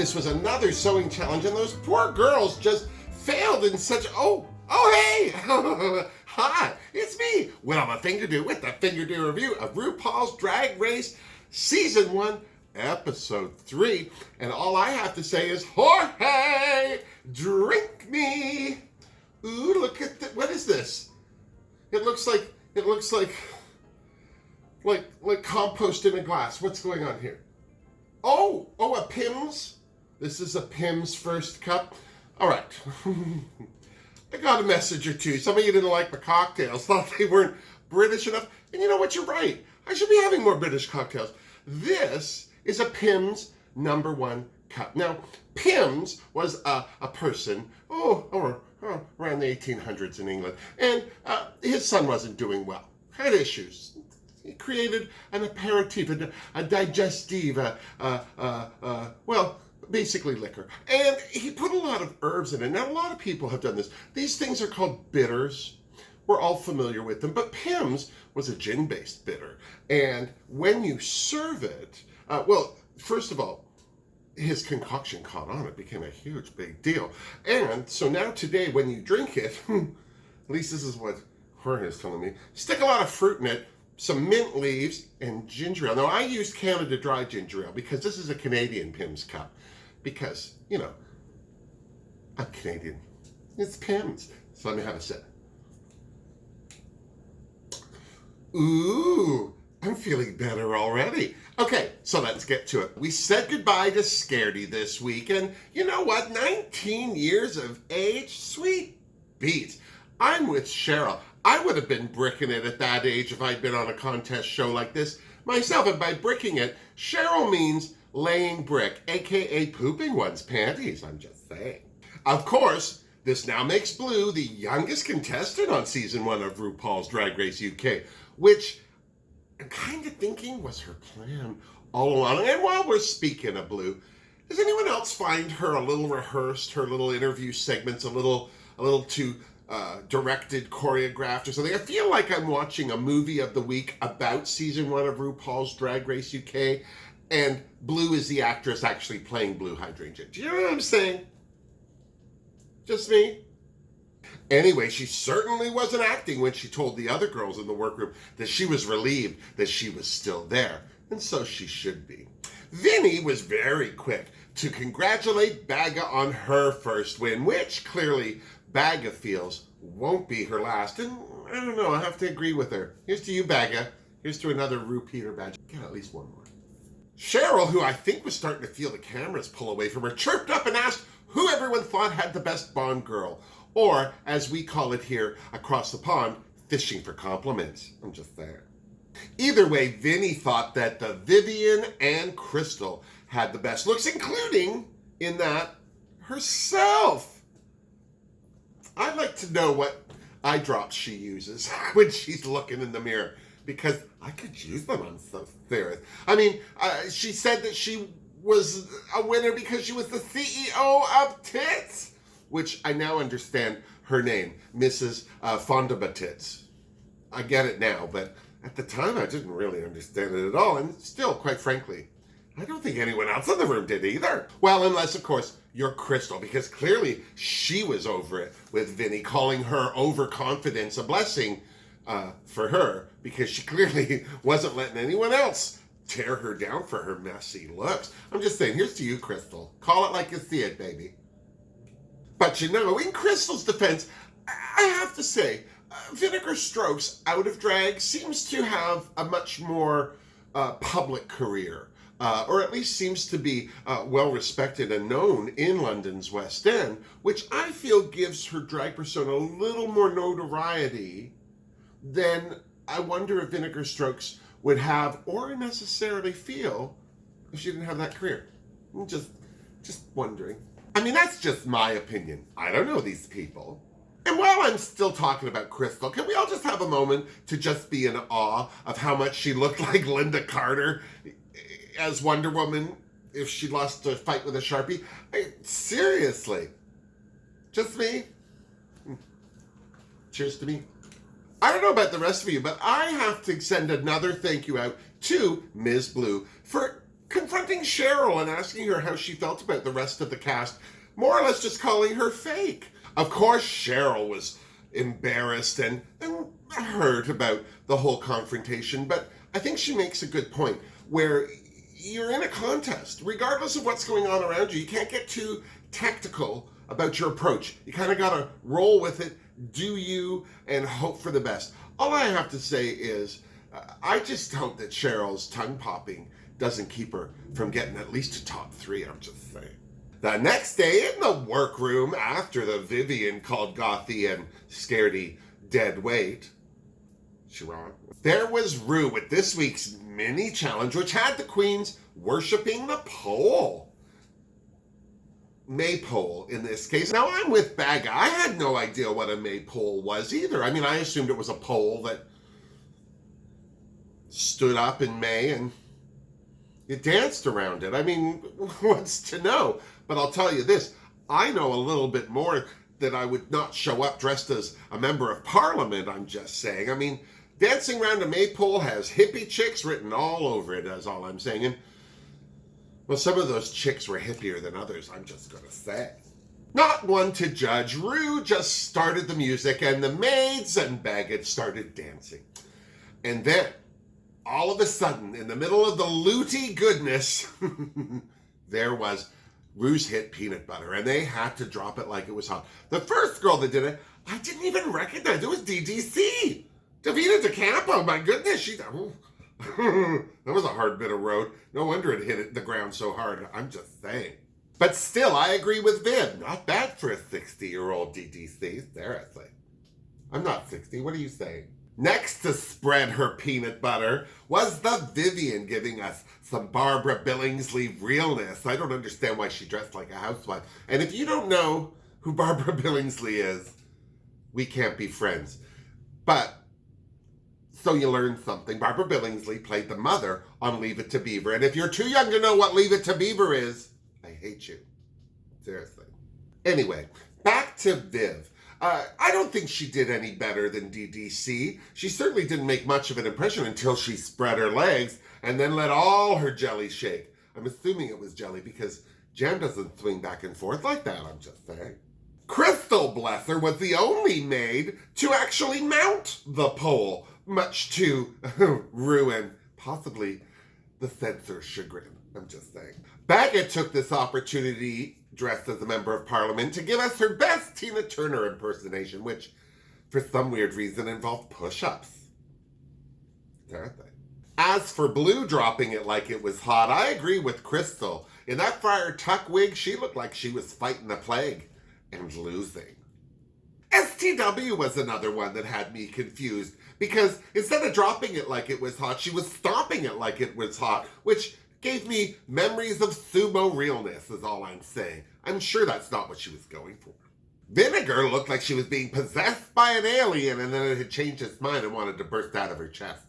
this was another sewing challenge, and those poor girls just failed in such, oh, hey! Hi, it's me, Wilma Fingerdoo, with the Fingerdoo review of RuPaul's Drag Race Season 1, Episode 3. And all I have to say is, Jorge, drink me! Ooh, look at that. What is this? It looks like compost in a glass. What's going on here? Oh, a Pimms. This is a Pimms first cup. All right. I got a message or two. Some of you didn't like my cocktails, thought they weren't British enough. And you know what? You're right. I should be having more British cocktails. This is a Pimms #1 cup. Now, Pimms was a person, around the 1800s in England, and his son wasn't doing well, had issues. He created an aperitif, a digestive, basically liquor. And he put a lot of herbs in it. Now, a lot of people have done this. These things are called bitters. We're all familiar with them, but Pimms was a gin-based bitter. And when you serve it, first of all, his concoction caught on. It became a huge, big deal. And so now today, when you drink it, at least this is what Jorge is telling me, stick a lot of fruit in it, some mint leaves, and ginger ale. Now, I used Canada Dry ginger ale because this is a Canadian Pimms cup. Because, I'm Canadian. It's Pimms. So let me have a sip. Ooh, I'm feeling better already. Okay, so let's get to it. We said goodbye to Scaredy this week, and you know what? 19 years of age, sweet beats. I'm with Cheryl. I would have been bricking it at that age if I'd been on a contest show like this myself, and by bricking it, Cheryl means laying brick, aka pooping one's panties, I'm just saying. Of course, this now makes Blue the youngest contestant on Season 1 of RuPaul's Drag Race UK, which I'm kind of thinking was her plan all along. And while we're speaking of Blue, does anyone else find her a little rehearsed, her little interview segments a little too directed, choreographed or something? I feel like I'm watching a movie of the week about Season 1 of RuPaul's Drag Race UK, and Blue is the actress actually playing Blue Hydrangea. Do you know what I'm saying? Just me? Anyway, she certainly wasn't acting when she told the other girls in the workroom that she was relieved that she was still there, and so she should be. Vinny was very quick to congratulate Baga on her first win, which clearly Baga feels won't be her last, and I don't know, I have to agree with her. Here's to you, Baga. Here's to another Peter badge. Get at least one more. Cheryl, who I think was starting to feel the cameras pull away from her, chirped up and asked who everyone thought had the best Bond girl, or, as we call it here across the pond, fishing for compliments. I'm just there. Either way, Vinny thought that the Vivienne and Crystal had the best looks, including, in that, herself. I'd like to know what eye drops she uses when she's looking in the mirror, because I could use them on some serious. I mean, she said that she was a winner because she was the CEO of Tits, which I now understand her name, Mrs. Fondaba Tits. I get it now, but at the time I didn't really understand it at all, and still, quite frankly, I don't think anyone else in the room did either. Well, unless, of course, you're Crystal, because clearly she was over it with Vinny, calling her overconfidence a blessing for her, because she clearly wasn't letting anyone else tear her down for her messy looks. I'm just saying, here's to you, Crystal. Call it like you see it, baby. But in Crystal's defense, I have to say, Vinegar Strokes out of drag seems to have a much more public career, or at least seems to be well respected and known in London's West End, which I feel gives her drag persona a little more notoriety than I wonder if Vinegar Strokes would have or necessarily feel if she didn't have that career. I'm just wondering. I mean, that's just my opinion. I don't know these people. And while I'm still talking about Crystal, can we all just have a moment to just be in awe of how much she looked like Linda Carter as Wonder Woman if she lost a fight with a Sharpie? Seriously. Just me? Cheers to me. I don't know about the rest of you, but I have to send another thank you out to Ms. Blue for confronting Cheryl and asking her how she felt about the rest of the cast, more or less just calling her fake. Of course, Cheryl was embarrassed and hurt about the whole confrontation, but I think she makes a good point where you're in a contest. Regardless of what's going on around you, you can't get too tactical about your approach. You kind of got to roll with it, do you, and hope for the best. All I have to say is, I just hope that Cheryl's tongue popping doesn't keep her from getting at least to top 3, I'm just saying. The next day in the workroom, after the Vivienne called Gothy and Scaredy dead weight, Sharon, there was Ru with this week's mini challenge, which had the queens worshipping the pole. Maypole in this case. Now I'm with Bagga. I had no idea what a Maypole was either. I mean, I assumed it was a pole that stood up in May and you danced around it. I mean, what's to know? But I'll tell you this, I know a little bit more that I would not show up dressed as a member of parliament, I'm just saying. I mean, dancing around a Maypole has hippie chicks written all over it, that's all I'm saying. And, well, some of those chicks were hippier than others, I'm just gonna say. Not one to judge, Ru just started the music and the maids and Baggett started dancing. And then, all of a sudden, in the middle of the looty goodness, there was Ru's hit Peanut Butter, and they had to drop it like it was hot. The first girl that did it, I didn't even recognize. It was DDC. Davina DeCampo, my goodness. That was a hard bit of road. No wonder it hit the ground so hard. I'm just saying. But still, I agree with Viv. Not bad for a 60-year-old DDC. Seriously. I'm not 60. What are you saying? Next to spread her peanut butter was the Vivienne giving us some Barbara Billingsley realness. I don't understand why she dressed like a housewife. And if you don't know who Barbara Billingsley is, we can't be friends. But, so you learned something. Barbara Billingsley played the mother on Leave It to Beaver. And if you're too young to know what Leave It to Beaver is, I hate you. Seriously. Anyway, back to Viv. I don't think she did any better than DDC. She certainly didn't make much of an impression until she spread her legs and then let all her jelly shake. I'm assuming it was jelly because jam doesn't swing back and forth like that, I'm just saying. Crystal, bless her, was the only maid to actually mount the pole, much to ruin possibly the censor's chagrin, I'm just saying. Baggett took this opportunity, dressed as a member of parliament, to give us her best Tina Turner impersonation, which, for some weird reason, involved push-ups. Seriously. As for Blue dropping it like it was hot, I agree with Crystal. In that Friar Tuck wig, she looked like she was fighting the plague and losing. STW was another one that had me confused, because instead of dropping it like it was hot, she was stomping it like it was hot, which gave me memories of sumo realness, is all I'm saying. I'm sure that's not what she was going for. Vinegar looked like she was being possessed by an alien, and then it had changed its mind and wanted to burst out of her chest.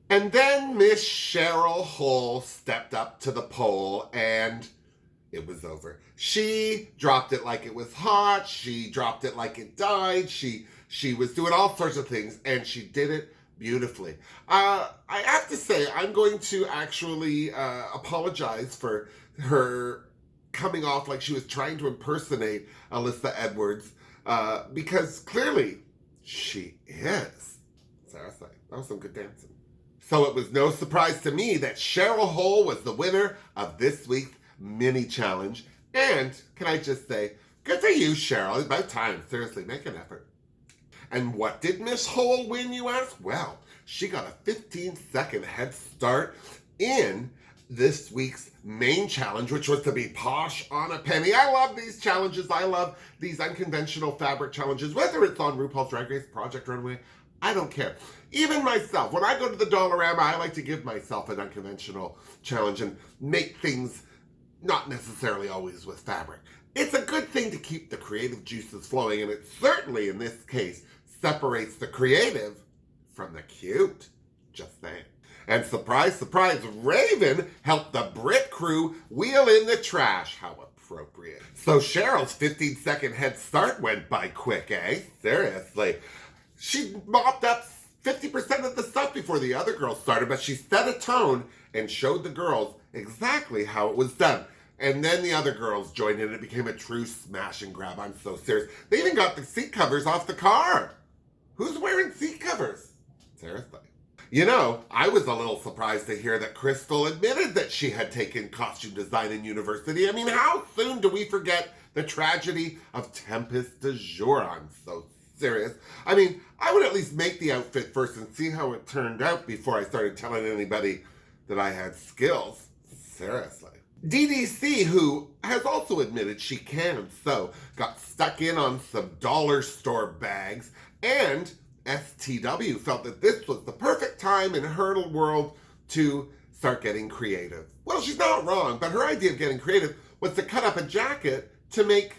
And then Miss Cheryl Hull stepped up to the pole, and it was over. She dropped it like it was hot. She dropped it like it died. She was doing all sorts of things, and she did it beautifully. I have to say, I'm going to actually apologize for her coming off like she was trying to impersonate Alyssa Edwards, because clearly she is. Seriously, that was some good dancing. So it was no surprise to me that Cheryl Hull was the winner of this week's mini challenge. And can I just say, good for you, Cheryl. It's about time. Seriously, make an effort. And what did Miss Hull win, you ask? Well, she got a 15-second head start in this week's main challenge, which was to be posh on a penny. I love these challenges. I love these unconventional fabric challenges, whether it's on RuPaul's Drag Race, Project Runway, I don't care. Even myself, when I go to the Dollarama, I like to give myself an unconventional challenge and make things not necessarily always with fabric. It's a good thing to keep the creative juices flowing, and it certainly, in this case, separates the creative from the cute. Just saying. And surprise, surprise, Raven helped the Brit crew wheel in the trash. How appropriate. So Cheryl's 15-second head start went by quick, eh? Seriously. She mopped up 50% of the stuff before before the other girls started, but she set a tone and showed the girls exactly how it was done. And then the other girls joined in. It became a true smash and grab. I'm so serious. They even got the seat covers off the car. Who's wearing seat covers? Seriously. You know, I was a little surprised to hear that Crystal admitted that she had taken costume design in university. I mean, how soon do we forget the tragedy of Tempest de Jour? I'm so serious. I mean, I would at least make the outfit first and see how it turned out before I started telling anybody that I had skills. Seriously. DDC, who has also admitted she can sew, got stuck in on some dollar store bags, and STW felt that this was the perfect time in her world to start getting creative. Well, she's not wrong, but her idea of getting creative was to cut up a jacket to make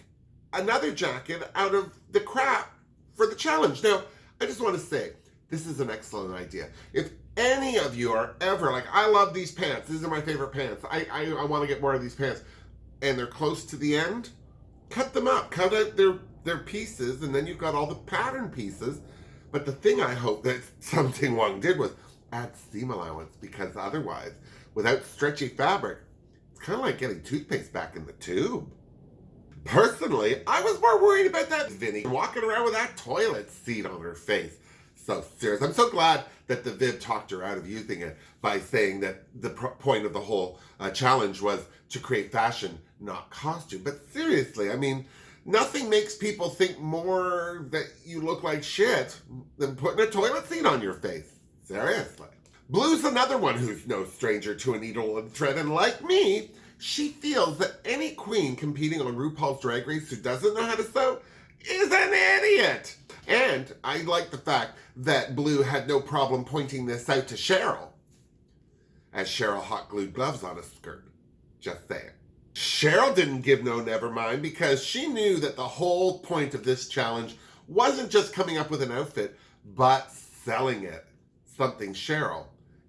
another jacket out of the crap for the challenge. Now, I just want to say, this is an excellent idea. If any of you are ever like, I love these pants, these are my favorite pants, I want to get more of these pants, and they're close to the end, cut them up, cut out their pieces, and then you've got all the pattern pieces. But the thing I hope that something Wong did was add seam allowance, because otherwise, without stretchy fabric, it's kind of like getting toothpaste back in the tube. Personally, I was more worried about that Vinny walking around with that toilet seat on her face. So serious. I'm so glad that the Viv talked her out of using it by saying that the point of the whole challenge was to create fashion, not costume. But seriously, I mean, nothing makes people think more that you look like shit than putting a toilet seat on your face. Seriously. Blue's another one who's no stranger to a needle and thread, and like me, she feels that any queen competing on RuPaul's Drag Race who doesn't know how to sew is an idiot. And I like the fact that Blue had no problem pointing this out to Cheryl, as Cheryl hot glued gloves on a skirt. Just saying. Cheryl didn't give no never mind, because she knew that the whole point of this challenge wasn't just coming up with an outfit, but selling it. Something Cheryl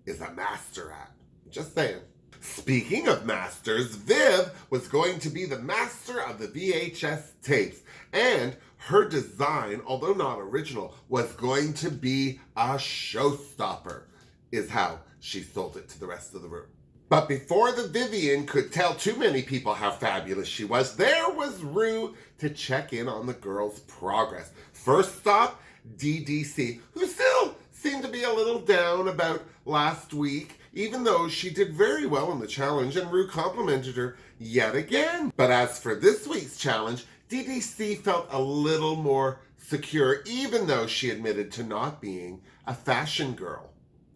is a master at. Just saying. Speaking of masters, Viv was going to be the master of the VHS tapes, and her design, although not original, was going to be a showstopper, is how she sold it to the rest of the room. But before the Vivienne could tell too many people how fabulous she was, there was Ru to check in on the girls' progress. First stop, DDC, who still seemed to be a little down about last week, even though she did very well in the challenge and Ru complimented her yet again. But as for this week's challenge, DDC felt a little more secure, even though she admitted to not being a fashion girl.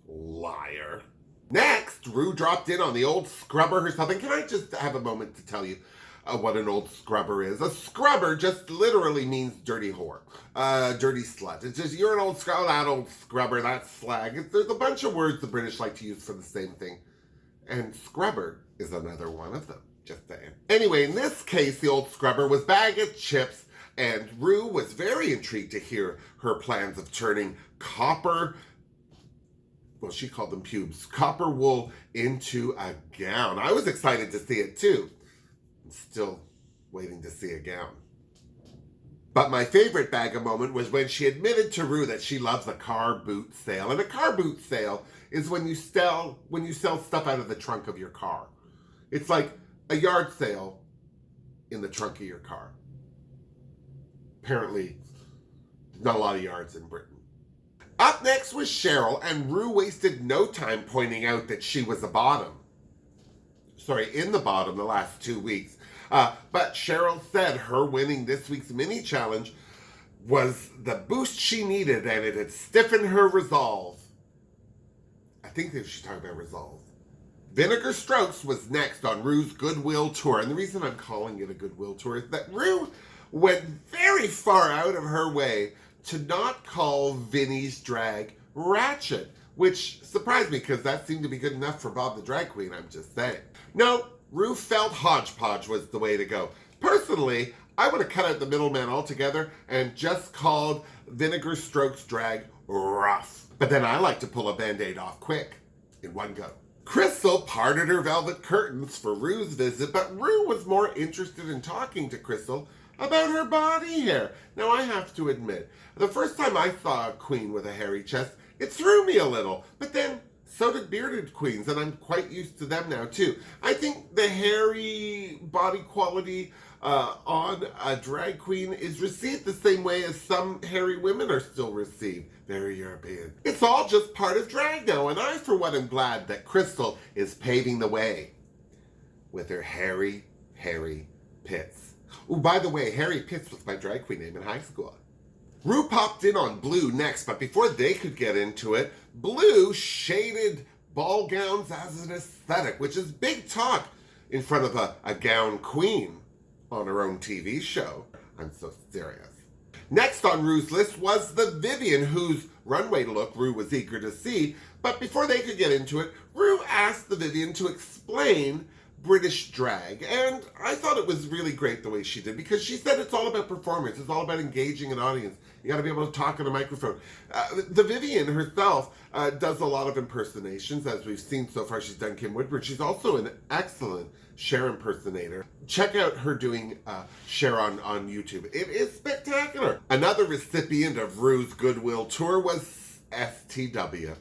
Liar. Next, Ru dropped in on the old scrubber herself. And can I just have a moment to tell you what an old scrubber is? A scrubber just literally means dirty whore, dirty slut. It's just, you're an old scrubber, that old scrubber, that's slag. There's a bunch of words the British like to use for the same thing. And scrubber is another one of them, just saying. Anyway, in this case, the old scrubber was bag of chips, and Ru was very intrigued to hear her plans of turning copper, well, she called them pubes, copper wool into a gown. I was excited to see it too. I'm still waiting to see a gown. But my favorite bag of moment was when she admitted to Ru that she loves a car boot sale. And a car boot sale is when you sell stuff out of the trunk of your car. It's like a yard sale in the trunk of your car. Apparently, not a lot of yards in Britain. Up next was Cheryl, and Ru wasted no time pointing out that she was in the bottom the last 2 weeks. But Cheryl said her winning this week's mini challenge was the boost she needed, and it had stiffened her resolve. I think that she's talking about resolve. Vinegar Strokes was next on Ru's Goodwill Tour, and the reason I'm calling it a Goodwill Tour is that Ru went very far out of her way to not call Vinny's drag ratchet, which surprised me because that seemed to be good enough for Bob the Drag Queen, I'm just saying. No, Ru felt hodgepodge was the way to go. Personally, I would have cut out the middleman altogether and just called Vinegar Strokes drag rough. But then I like to pull a Band-Aid off quick, in one go. Crystal parted her velvet curtains for Ru's visit, but Ru was more interested in talking to Crystal about her body hair. Now, I have to admit, the first time I saw a queen with a hairy chest, It threw me a little, but then so did bearded queens, and I'm quite used to them now too. I think the hairy body quality on a drag queen is received the same way as some hairy women are still received. Very European. It's all just part of drag now, and I, for one, am glad that Crystal is paving the way with her hairy pits. Oh, by the way, Harry Pitts was my drag queen name in high school. Ru popped in on Blue next, but before they could get into it, Blue shaded ball gowns as an aesthetic, which is big talk in front of a gown queen on her own TV show. I'm so serious. Next on Ru's list was the Vivienne, whose runway look Ru was eager to see, but before they could get into it, Ru asked the Vivienne to explain British drag, and I thought it was really great the way she did, because she said it's all about performance, it's all about engaging an audience. You got to be able to talk in a microphone. The Vivienne herself does a lot of impersonations, as we've seen so far. She's done Kim Woodward. She's also an excellent Cher impersonator. Check out her doing Cher on YouTube. It is spectacular. Another recipient of Ru's Goodwill Tour was STW.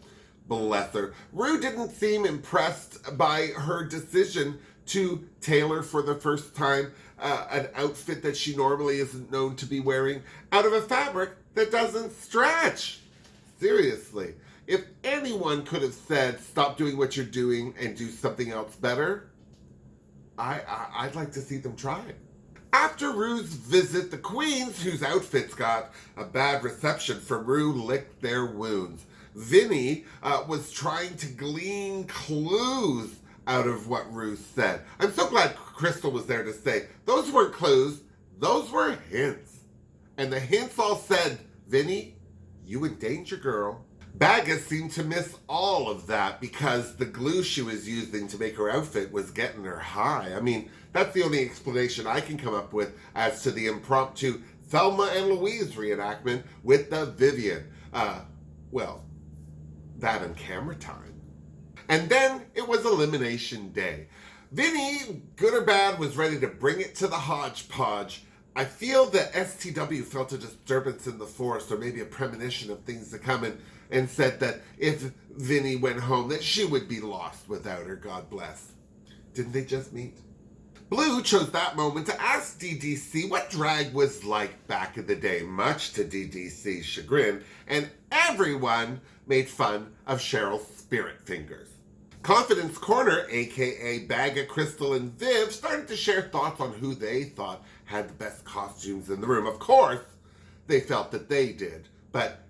Bless her. Ru didn't seem impressed by her decision to tailor for the first time an outfit that she normally isn't known to be wearing out of a fabric that doesn't stretch. Seriously. If anyone could have said, stop doing what you're doing and do something else better, I'd like to see them try it. After Ru's visit, the queens, whose outfits got a bad reception from Ru, licked their wounds. Vinny was trying to glean clues out of what Ru said. I'm so glad Crystal was there to say, those weren't clues, those were hints. And the hints all said, Vinny, you in danger, girl. Baga seemed to miss all of that because the glue she was using to make her outfit was getting her high. I mean, that's the only explanation I can come up with as to the impromptu Thelma and Louise reenactment with the Vivienne. Well, that and camera time. And then it was elimination day. Vinny, good or bad, was ready to bring it to the hodgepodge. I feel that STW felt a disturbance in the force, or maybe a premonition of things to come, and said that if Vinny went home, that she would be lost without her, God bless. Didn't they just meet? Blue chose that moment to ask DDC what drag was like back in the day, much to DDC's chagrin, and everyone made fun of Cheryl's spirit fingers. Confidence Corner, aka Baga, Crystal, and Viv, started to share thoughts on who they thought had the best costumes in the room. Of course, they felt that they did, but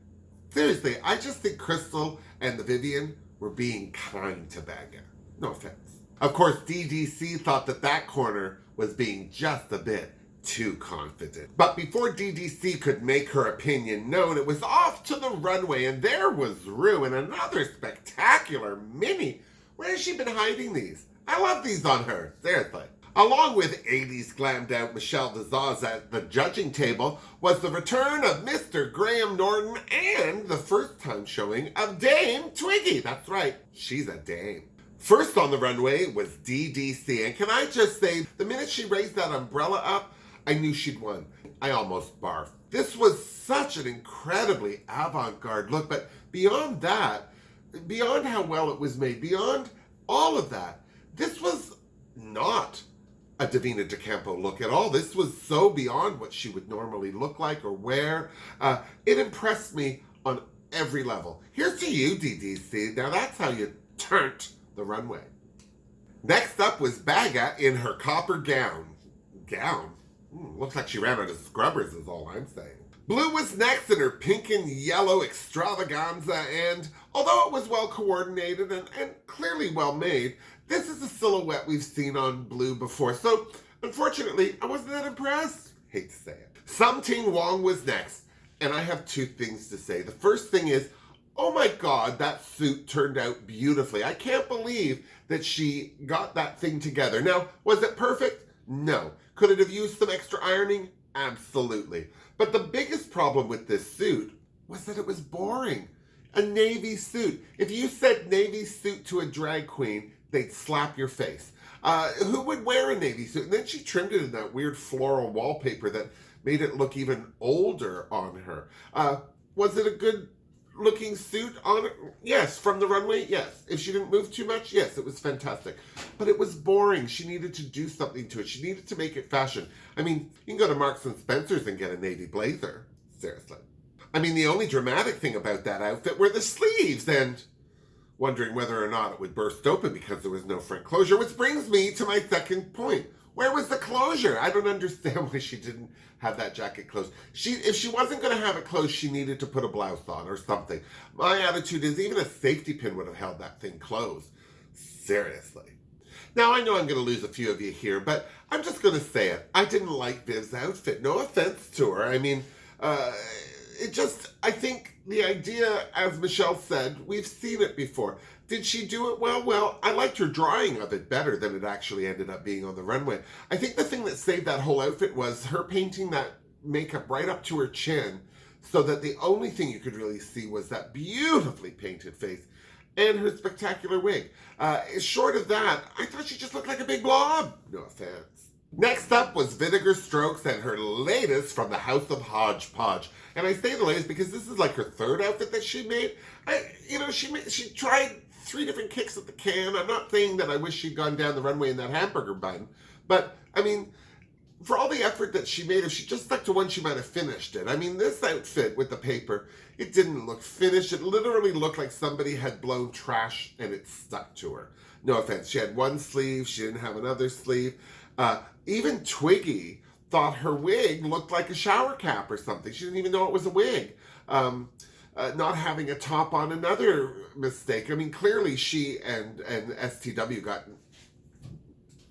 seriously, I just think Crystal and the Vivienne were being kind to Baga. No offense. Of course, DDC thought that corner was being just a bit too confident. But before DDC could make her opinion known, it was off to the runway, and there was Ru in another spectacular mini. Where has she been hiding these? I love these on her, seriously. Along with 80s glammed out Michelle Visage at the judging table was the return of Mr. Graham Norton and the first time showing of Dame Twiggy. That's right, she's a dame. First on the runway was DDC, and can I just say, the minute she raised that umbrella up, I knew she'd won. I almost barfed. This was such an incredibly avant-garde look, but beyond that, beyond how well it was made, beyond all of that, this was not a Davina DeCampo look at all. This was so beyond what she would normally look like or wear. It impressed me on every level. Here's to you, DDC. Now that's how you turned the runway. Next up was Baga in her copper gown. Looks like she ran out of scrubbers is all I'm saying. Blue was next in her pink and yellow extravaganza, and although it was well coordinated and clearly well made, this is a silhouette we've seen on Blue before, so unfortunately I wasn't that impressed. Hate to say it. Something Wong was next, and I have two things to say. The first thing is, oh my God, that suit turned out beautifully. I can't believe that she got that thing together. Now, was it perfect? No. Could it have used some extra ironing? Absolutely. But the biggest problem with this suit was that it was boring. A navy suit. If you said navy suit to a drag queen, they'd slap your face. Who would wear a navy suit? And then she trimmed it in that weird floral wallpaper that made it look even older on her. Was it a good looking suit on, yes, from the runway, yes. If she didn't move too much, yes, it was fantastic. But it was boring. She needed to do something to it. She needed to make it fashion. I mean, you can go to Marks and Spencer's and get a navy blazer. Seriously. I mean, the only dramatic thing about that outfit were the sleeves, and wondering whether or not it would burst open because there was no front closure, which brings me to my second point. Where was the closure? I don't understand why she didn't have that jacket closed. If she wasn't going to have it closed, she needed to put a blouse on or something. My attitude is even a safety pin would have held that thing closed. Seriously. Now, I know I'm going to lose a few of you here, but I'm just going to say it. I didn't like Viv's outfit. No offense to her. I mean, I think the idea, as Michelle said, we've seen it before. Did she do it well? Well, I liked her drawing of it better than it actually ended up being on the runway. I think the thing that saved that whole outfit was her painting that makeup right up to her chin so that the only thing you could really see was that beautifully painted face and her spectacular wig. Short of that, I thought she just looked like a big blob. No offense. Next up was Vinegar Strokes and her latest from the House of Hodgepodge. And I say the latest because this is like her third outfit that she made. She tried 3 different kicks at the can. I'm not saying that I wish she'd gone down the runway in that hamburger bun. But, I mean, for all the effort that she made, if she just stuck to one, she might have finished it. I mean, this outfit with the paper, it didn't look finished. It literally looked like somebody had blown trash and it stuck to her. No offense. She had one sleeve. She didn't have another sleeve. Even Twiggy thought her wig looked like a shower cap or something. She didn't even know it was a wig. Not having a top on, another mistake. I mean, clearly she and STW got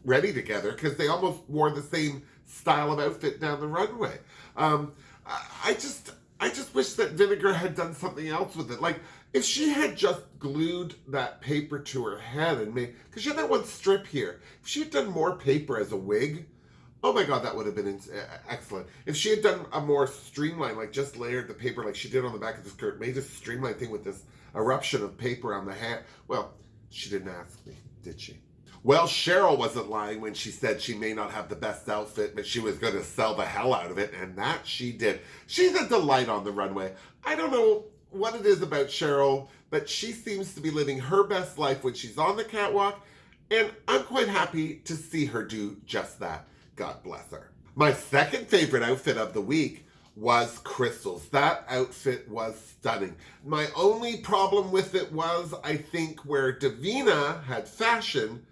ready together because they almost wore the same style of outfit down the runway. I just wish that Vinegar had done something else with it. Like, if she had just glued that paper to her head and made, because she had that one strip here. If she had done more paper as a wig, oh my God, that would have been excellent. If she had done a more streamlined, like just layered the paper like she did on the back of the skirt, made a streamlined thing with this eruption of paper on the hat. Well, she didn't ask me, did she? Well, Cheryl wasn't lying when she said she may not have the best outfit, but she was going to sell the hell out of it, and that she did. She's a delight on the runway. I don't know what it is about Cheryl, but she seems to be living her best life when she's on the catwalk, and I'm quite happy to see her do just that. God bless her. My second favorite outfit of the week was Crystal's. That outfit was stunning. My only problem with it was, I think, where Davina had fashion,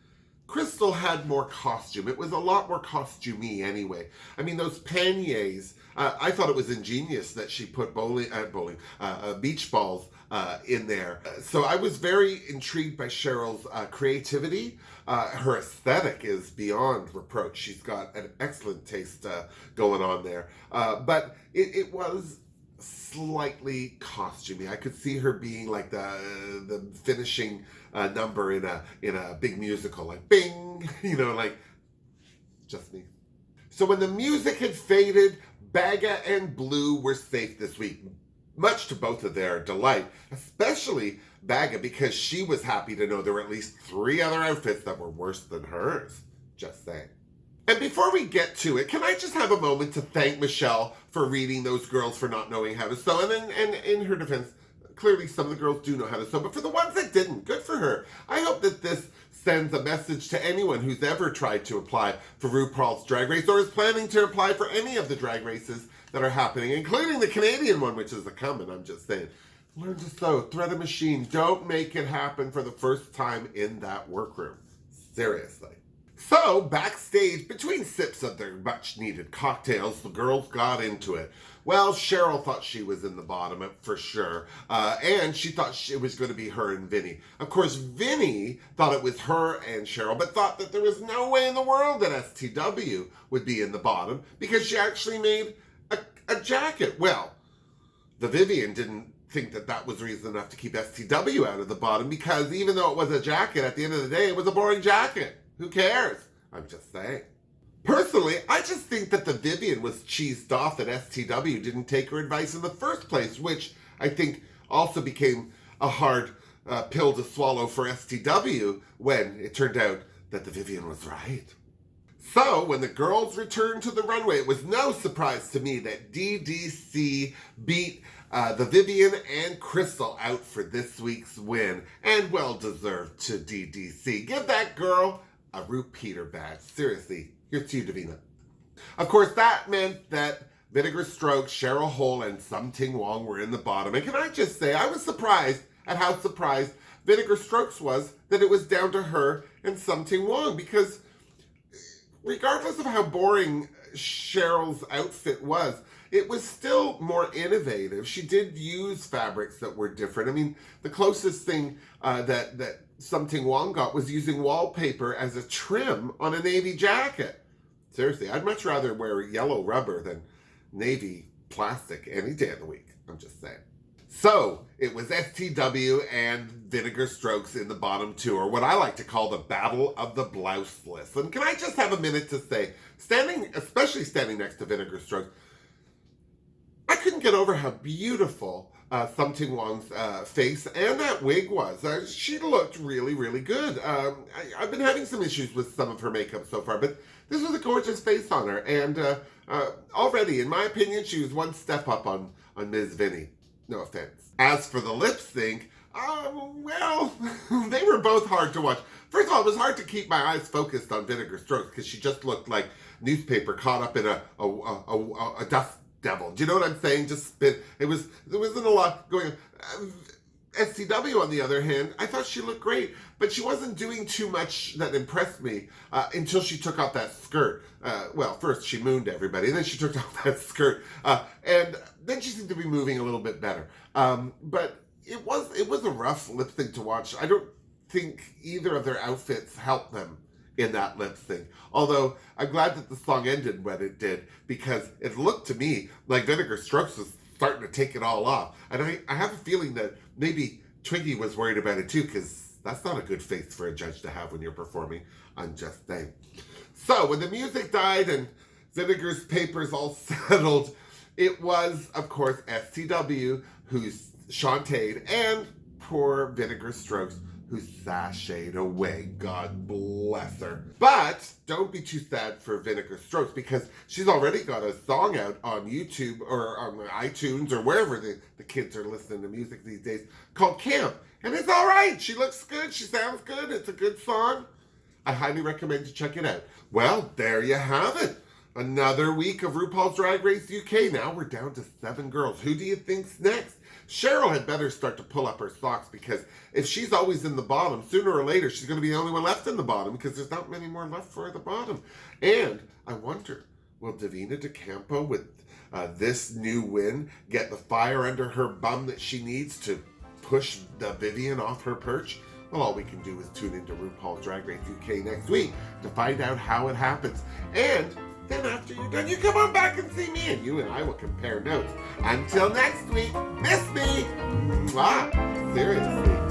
Crystal had more costume. It was a lot more costumey anyway. I mean, those panniers, I thought it was ingenious that she put beach balls in there. So I was very intrigued by Cheryl's creativity. Her aesthetic is beyond reproach. She's got an excellent taste going on there. But it was slightly costumey. I could see her being like the finishing number in a big musical, like bing, like just me. So when the music had faded, Baga and Blue were safe this week, much to both of their delight, especially Baga, because she was happy to know there were at least 3 other outfits that were worse than hers. Just saying. And before we get to it, can I just have a moment to thank Michelle for reading those girls for not knowing how to sew? And in her defense, clearly some of the girls do know how to sew, but for the ones that didn't, good for her. I hope that this sends a message to anyone who's ever tried to apply for RuPaul's Drag Race or is planning to apply for any of the drag races that are happening, including the Canadian one, which is a coming, I'm just saying. Learn to sew, thread a machine. Don't make it happen for the first time in that workroom. Seriously. So, backstage, between sips of their much-needed cocktails, the girls got into it. Well, Cheryl thought she was in the bottom for sure, and she thought it was going to be her and Vinny. Of course, Vinny thought it was her and Cheryl, but thought that there was no way in the world that STW would be in the bottom because she actually made a jacket. Well, the Vivienne didn't think that that was reason enough to keep STW out of the bottom because even though it was a jacket, at the end of the day, it was a boring jacket. Who cares? I'm just saying. Personally, I just think that the Vivienne was cheesed off that STW didn't take her advice in the first place, which I think also became a hard pill to swallow for STW when it turned out that the Vivienne was right. So, when the girls returned to the runway, it was no surprise to me that DDC beat The Vivienne and Crystal out for this week's win, and well deserved to DDC. Give that girl a repeater badge. Seriously, here's to you, Davina. Of course, that meant that Vinegar Strokes, Cheryl Hole, and Something Wong were in the bottom. And can I just say, I was surprised at how surprised Vinegar Strokes was that it was down to her and Something Wong, because regardless of how boring Cheryl's outfit was, it was still more innovative. She did use fabrics that were different. I mean, the closest thing that Something Wong got was using wallpaper as a trim on a navy jacket. Seriously, I'd much rather wear yellow rubber than navy plastic any day of the week. I'm just saying. So, it was STW and Vinegar Strokes in the bottom two, or what I like to call the Battle of the Blouseless. And can I just have a minute to say, especially standing next to Vinegar Strokes, I couldn't get over how beautiful Something Wong's face and that wig was. She looked really, really good. I've been having some issues with some of her makeup so far, but this was a gorgeous face on her. And already, in my opinion, she was one step up on Ms. Vinny. No offense. As for the lip sync, well, they were both hard to watch. First of all, it was hard to keep my eyes focused on Vinegar Strokes because she just looked like newspaper caught up in a dust devil. Do you know what I'm saying? There wasn't a lot going on. SCW, on the other hand, I thought she looked great, but she wasn't doing too much that impressed me until she took off that skirt. Well, first she mooned everybody, and then she took off that skirt, and then she seemed to be moving a little bit better. But it was a rough lip sync to watch. I don't think either of their outfits helped them in that lip sync. Although I'm glad that the song ended when it did, because it looked to me like Vinegar Strokes was starting to take it all off. And I have a feeling that maybe Twiggy was worried about it too, because that's not a good face for a judge to have when you're performing. I'm just saying. So when the music died and Vinegar's papers all settled, it was, of course, STW who's Shantaed, and poor Vinegar Strokes who sashayed away. God bless her. But don't be too sad for Vinegar Strokes, because she's already got a song out on YouTube or on iTunes or wherever the kids are listening to music these days called Camp. And it's all right. She looks good. She sounds good. It's a good song. I highly recommend you check it out. Well, there you have it. Another week of RuPaul's Drag Race UK. Now we're down to 7 girls. Who do you think's next? Cheryl had better start to pull up her socks, because if she's always in the bottom, sooner or later she's going to be the only one left in the bottom, because there's not many more left for the bottom. And I wonder, will Davina DeCampo, with this new win, get the fire under her bum that she needs to push the Vivienne off her perch? Well, all we can do is tune into RuPaul's Drag Race UK next week to find out how it happens. And then after you're done, you come on back and see me, and you and I will compare notes. Until next week, miss me. Mwah. Seriously.